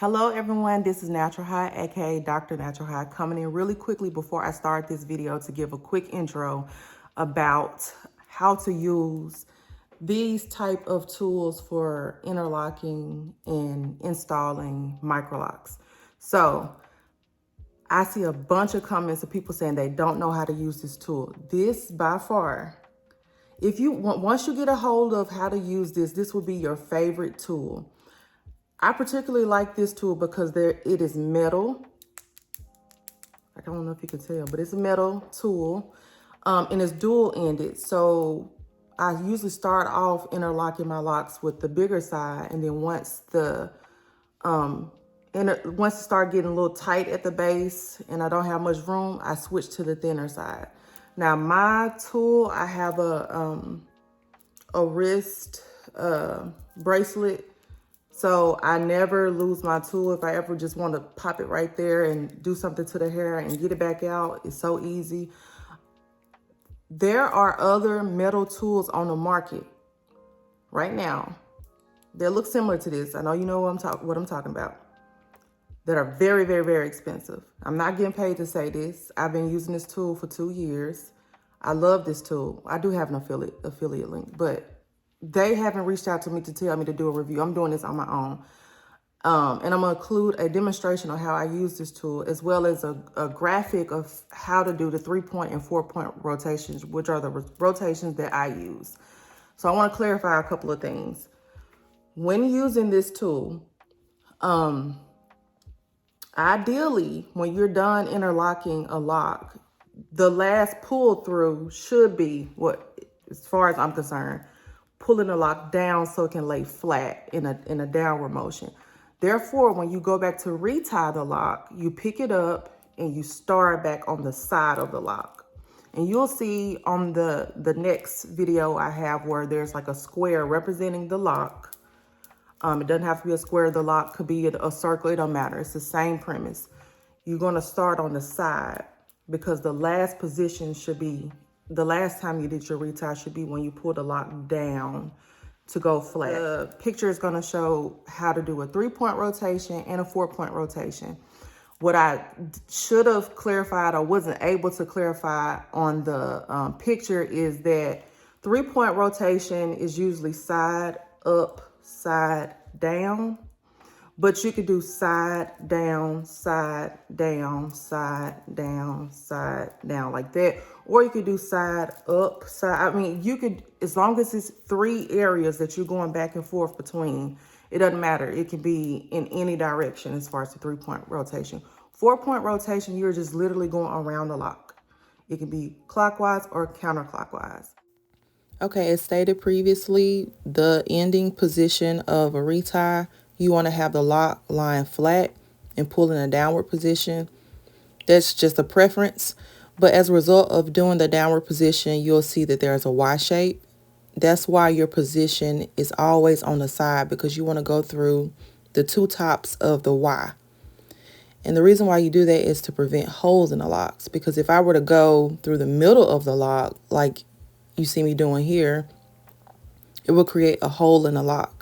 Hello everyone, this is Natural High, aka Dr. Natural High, coming in really quickly before I start this video to give a quick intro about how to use these type of tools for interlocking and installing Microlocks. So I see a bunch of comments of people saying they don't know how to use this tool. This by far, once you get a hold of how to use this will be your favorite tool. I particularly like this tool because it is metal. I don't know if you can tell, but it's a metal tool, and it's dual-ended. So I usually start off interlocking my locks with the bigger side, and then once it start getting a little tight at the base and I don't have much room, I switch to the thinner side. Now my tool, I have a wrist bracelet. So I never lose my tool. If I ever just want to pop it right there and do something to the hair and get it back out, it's so easy. There are other metal tools on the market right now that look similar to this. I know you know what I'm talking about. That are very, very, very expensive. I'm not getting paid to say this. I've been using this tool for 2 years. I love this tool. I do have an affiliate link, but they haven't reached out to me to tell me to do a review. I'm doing this on my own. And I'm gonna include a demonstration on how I use this tool, as well as a graphic of how to do the 3-point and 4-point rotations, which are the rotations that I use. So I wanna clarify a couple of things. When using this tool, ideally, when you're done interlocking a lock, the last pull through should be as far as I'm concerned, pulling the lock down so it can lay flat in a downward motion. Therefore, when you go back to retie the lock, you pick it up and you start back on the side of the lock. And you'll see on the next video I have where there's like a square representing the lock. It doesn't have to be a square. The lock could be a circle. It don't matter. It's the same premise. You're going to start on the side because the last position should be, the last time you did your retie should be when you pull the lock down to go flat. The picture is going to show how to do a 3-point rotation and a 4-point rotation. What I should have clarified or wasn't able to clarify on the picture is that 3-point rotation is usually side up, side down. But you could do side, down, side, down, side, down, side, down like that. Or you could do side, up, side. I mean, you could, as long as it's 3 areas that you're going back and forth between, it doesn't matter. It can be in any direction as far as the 3-point rotation. 4-point rotation, you're just literally going around the lock. It can be clockwise or counterclockwise. Okay, as stated previously, the ending position of a retie, you want to have the lock lying flat and pull in a downward position. That's just a preference. But as a result of doing the downward position, you'll see that there's a Y shape. That's why your position is always on the side, because you want to go through the 2 tops of the Y. And the reason why you do that is to prevent holes in the locks. Because if I were to go through the middle of the lock, like you see me doing here, it will create a hole in the lock.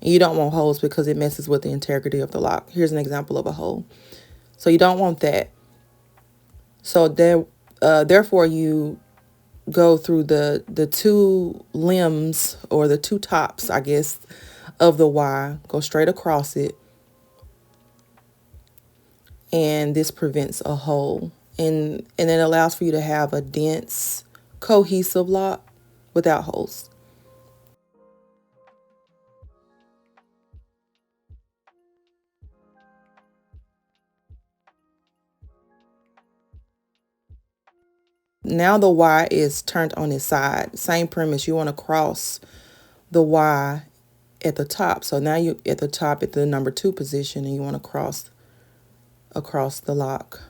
And you don't want holes because it messes with the integrity of the lock. Here's an example of a hole. So you don't want that. So therefore you go through the 2 limbs, or the 2 tops, I guess, of the Y, go straight across it. And this prevents a hole. And it allows for you to have a dense, cohesive lock without holes. Now the Y is turned on its side. Same premise. You want to cross the Y at the top. So now you're at the top at the number 2 position, and you want to cross across the lock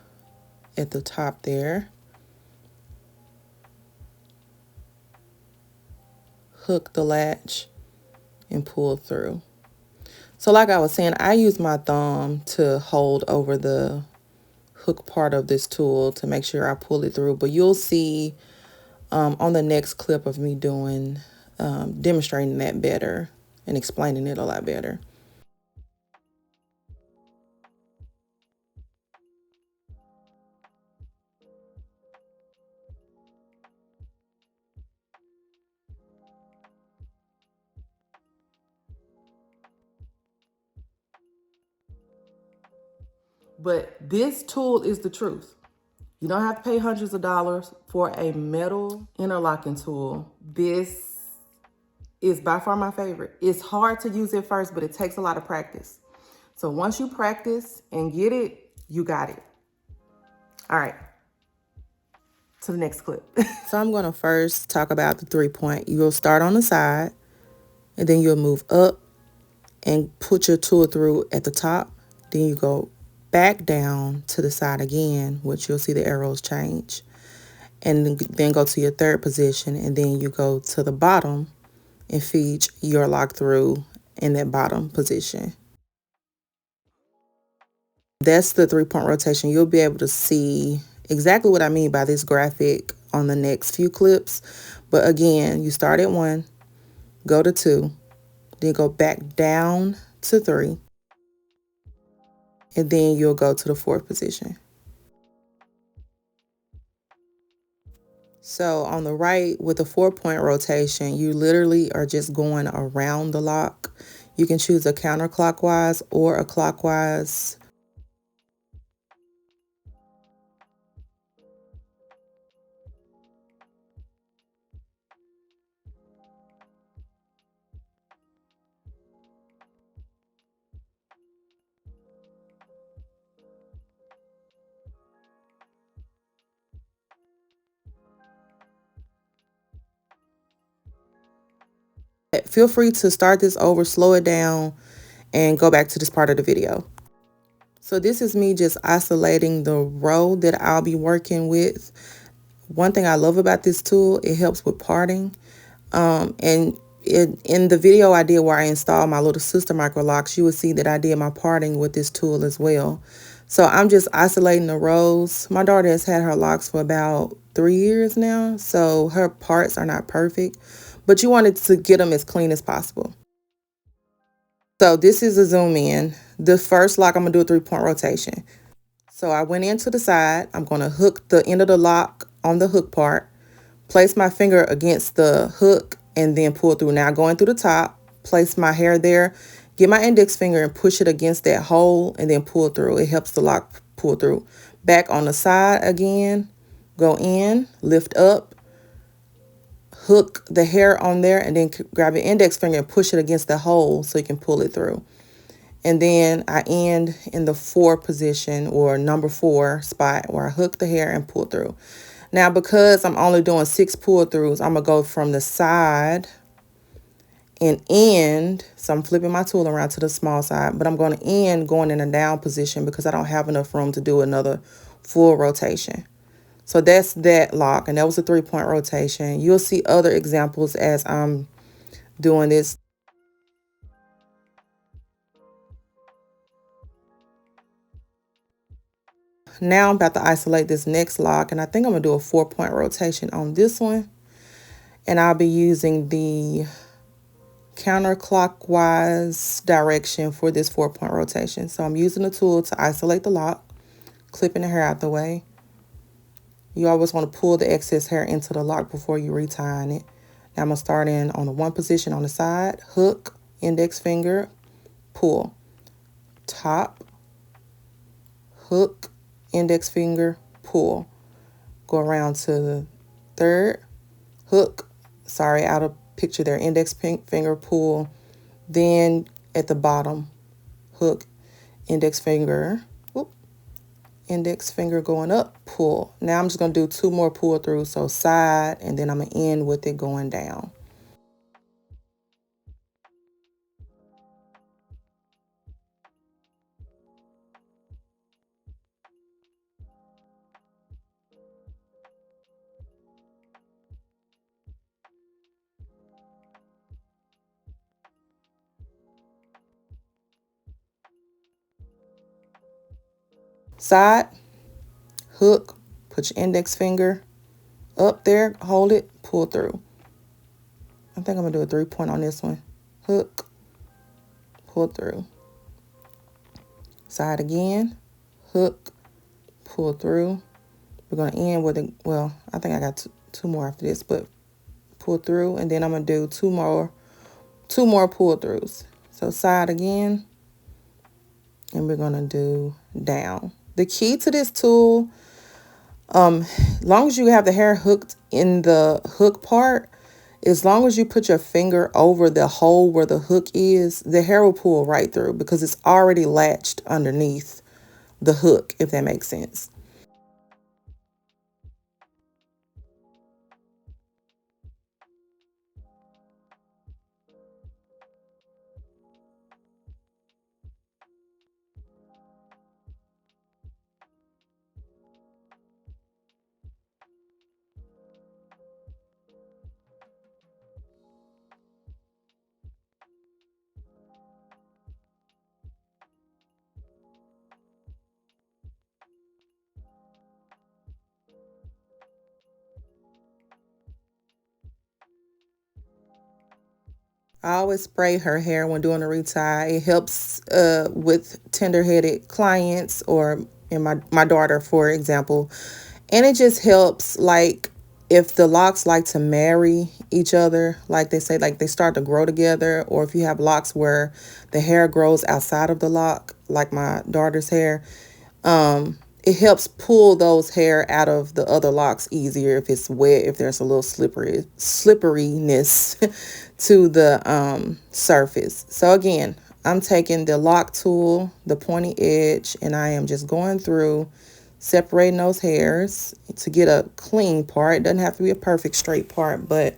at the top there. Hook the latch and pull through. So like I was saying, I use my thumb to hold over the hook part of this tool to make sure I pull it through. But you'll see on the next clip of me demonstrating that better and explaining it a lot better. But this tool is the truth. You don't have to pay hundreds of dollars for a metal interlocking tool. This is by far my favorite. It's hard to use at first, but it takes a lot of practice. So once you practice and get it, you got it. All right, to the next clip. So I'm gonna first talk about the 3-point. You'll start on the side and then you'll move up and put your tool through at the top. Then you go back down to the side again, which you'll see the arrows change. And then go to your third position, and then you go to the bottom and feed your lock through in that bottom position. That's the 3-point rotation. You'll be able to see exactly what I mean by this graphic on the next few clips. But again, you start at 1, go to 2, then go back down to 3, and then you'll go to the 4th position. So on the right with a 4-point rotation, you literally are just going around the lock. You can choose a counterclockwise or a clockwise. Feel free to start this over, slow it down, and go back to this part of the video. So this is me just isolating the row that I'll be working with. One thing I love about this tool, it helps with parting. And in the video I did where I installed my little sister Microlocks, you will see that I did my parting with this tool as well. So I'm just isolating the rows. My daughter has had her locks for about 3 years now, so her parts are not perfect, but you wanted to get them as clean as possible. So this is a zoom in. The first lock, I'm gonna do a 3-point rotation. So I went into the side. I'm gonna hook the end of the lock on the hook part, place my finger against the hook, and then pull through. Now going through the top, place my hair there, get my index finger and push it against that hole and then pull through. It helps the lock pull through. Back on the side again, go in, lift up, hook the hair on there, and then grab your index finger and push it against the hole so you can pull it through. And then I end in the 4 position, or number 4 spot, where I hook the hair and pull through. Now, because I'm only doing 6 pull throughs, I'm gonna go from the side and end. So I'm flipping my tool around to the small side, but I'm going to end going in a down position because I don't have enough room to do another full rotation. So that's that lock, and that was a 3-point rotation. You'll see other examples as I'm doing this. Now I'm about to isolate this next lock, and I think I'm gonna do a 4-point rotation on this one. And I'll be using the counterclockwise direction for this 4-point rotation. So I'm using the tool to isolate the lock, clipping the hair out the way. You always want to pull the excess hair into the lock before you retying it. Now I'm gonna start in on the 1 position on the side, hook, index finger, pull, top, hook, index finger, pull, go around to the 3rd, hook, sorry, out of picture there, index finger, pull, then at the bottom, hook, index finger, index finger going up, pull. Now I'm just going to do 2 more pull throughs, so side, and then I'm going to end with it going down. Side, hook, put your index finger up there, hold it, pull through. I think I'm going to do a 3-point on this one. Hook, pull through. Side again, hook, pull through. We're going to end with it. Well, I think I got 2 more after this, but pull through, and then I'm going to do 2 more pull throughs. So side again, and we're gonna do down. The key to this tool, long as you have the hair hooked in the hook part, as long as you put your finger over the hole where the hook is, the hair will pull right through because it's already latched underneath the hook, if that makes sense. I always spray her hair when doing a retie. It helps with tender-headed clients, or in my daughter, for example. And it just helps, like, if the locks like to marry each other, like they say, like they start to grow together, or if you have locks where the hair grows outside of the lock, like my daughter's hair, it helps pull those hair out of the other locks easier if it's wet, if there's a little slipperiness to the surface. So again, I'm taking the lock tool, the pointy edge, and I am just going through separating those hairs to get a clean part. It doesn't have to be a perfect straight part, but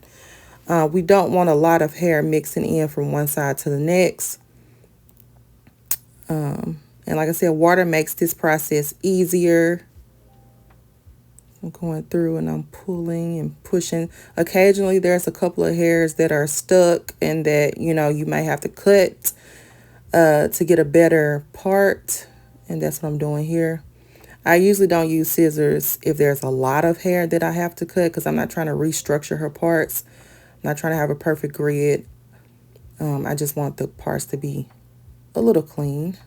we don't want a lot of hair mixing in from one side to the next. And like I said, water makes this process easier. I'm going through and I'm pulling and pushing. Occasionally there's a couple of hairs that are stuck and that, you may have to cut to get a better part. And that's what I'm doing here. I usually don't use scissors if there's a lot of hair that I have to cut because I'm not trying to restructure her parts. I'm not trying to have a perfect grid. I just want the parts to be a little clean.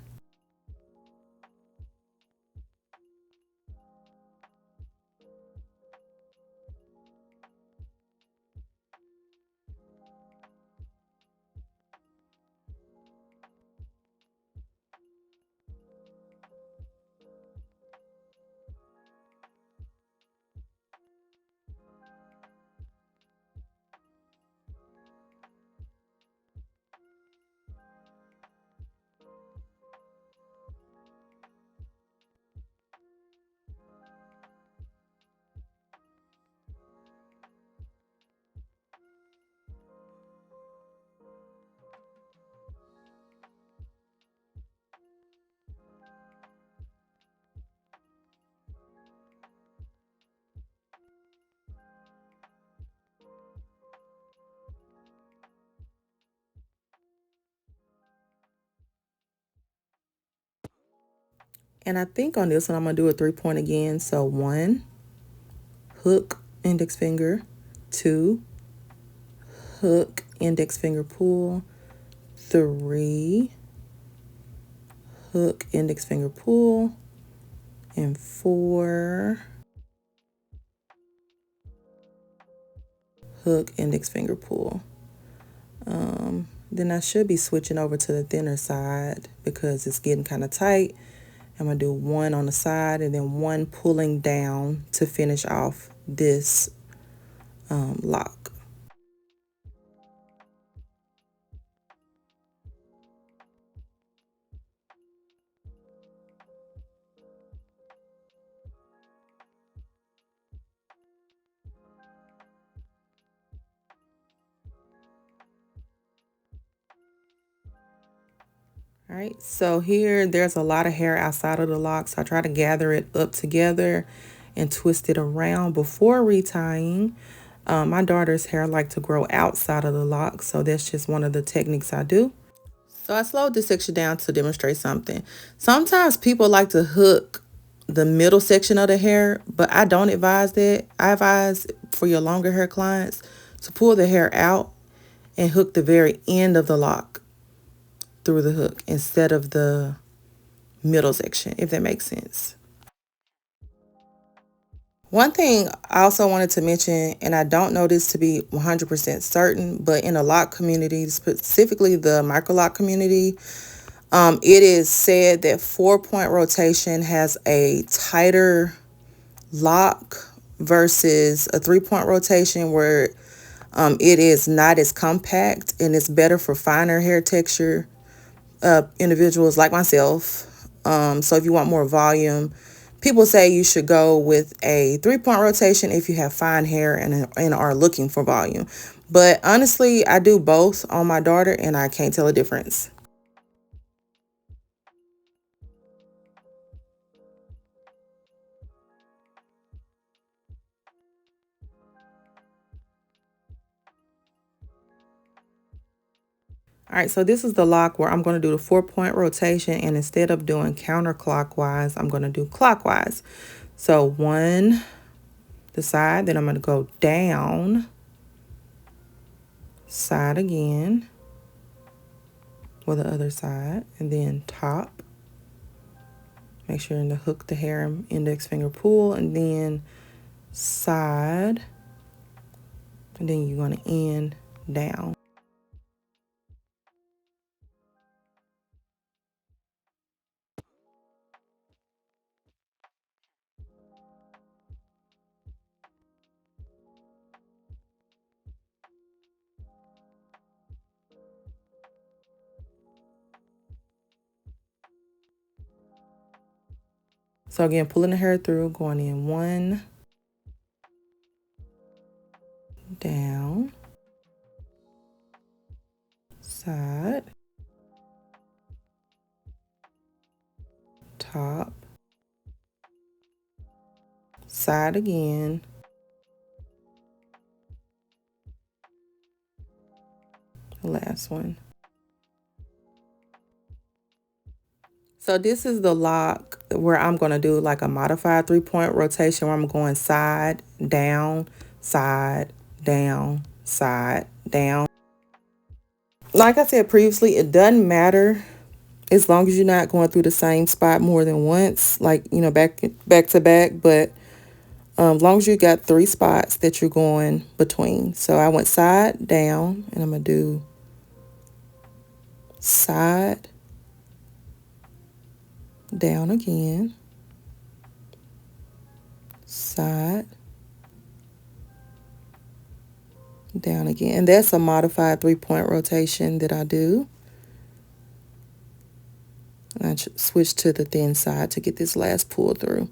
And I think on this one, I'm going to do a 3-point again. So 1, hook, index finger, 2, hook, index finger, pull, 3, hook, index finger, pull, and 4, hook, index finger, pull. Then I should be switching over to the thinner side because it's getting kind of tight. I'm going to do 1 on the side and then 1 pulling down to finish off this lock. All right, so here there's a lot of hair outside of the lock, so I try to gather it up together and twist it around before retying. My daughter's hair like to grow outside of the lock, so that's just one of the techniques I do. So I slowed this section down to demonstrate something. Sometimes people like to hook the middle section of the hair, but I don't advise that. I advise for your longer hair clients to pull the hair out and hook the very end of the lock through the hook instead of the middle section, if that makes sense. One thing I also wanted to mention, and I don't know this to be 100% certain, but in a lock community, specifically the Microlock community, It is said that 4-point rotation has a tighter lock versus a 3-point rotation where it is not as compact and it's better for finer hair texture individuals like myself. So if you want more volume, people say you should go with a 3-point rotation if you have fine hair and are looking for volume. But honestly, I do both on my daughter and I can't tell a difference. All right, so this is the lock where I'm going to do the 4-point rotation, and instead of doing counterclockwise, I'm going to do clockwise. So one, the side, then I'm going to go down, side again, for the other side, and then top. Make sure to hook the hair and index finger pull, and then side, and then you're going to end down. So again, pulling the hair through, going in one, down, side, top, side again, the last one. So this is the lock where I'm going to do like a modified 3-point rotation where I'm going side, down, side, down, side, down. Like I said previously, it doesn't matter as long as you're not going through the same spot more than once, like, you know, back to back. But as long as you got 3 spots that you're going between. So I went side, down, and I'm going to do side, down again, side, down again. And that's a modified 3-point rotation that I do. And I switch to the thin side to get this last pull through.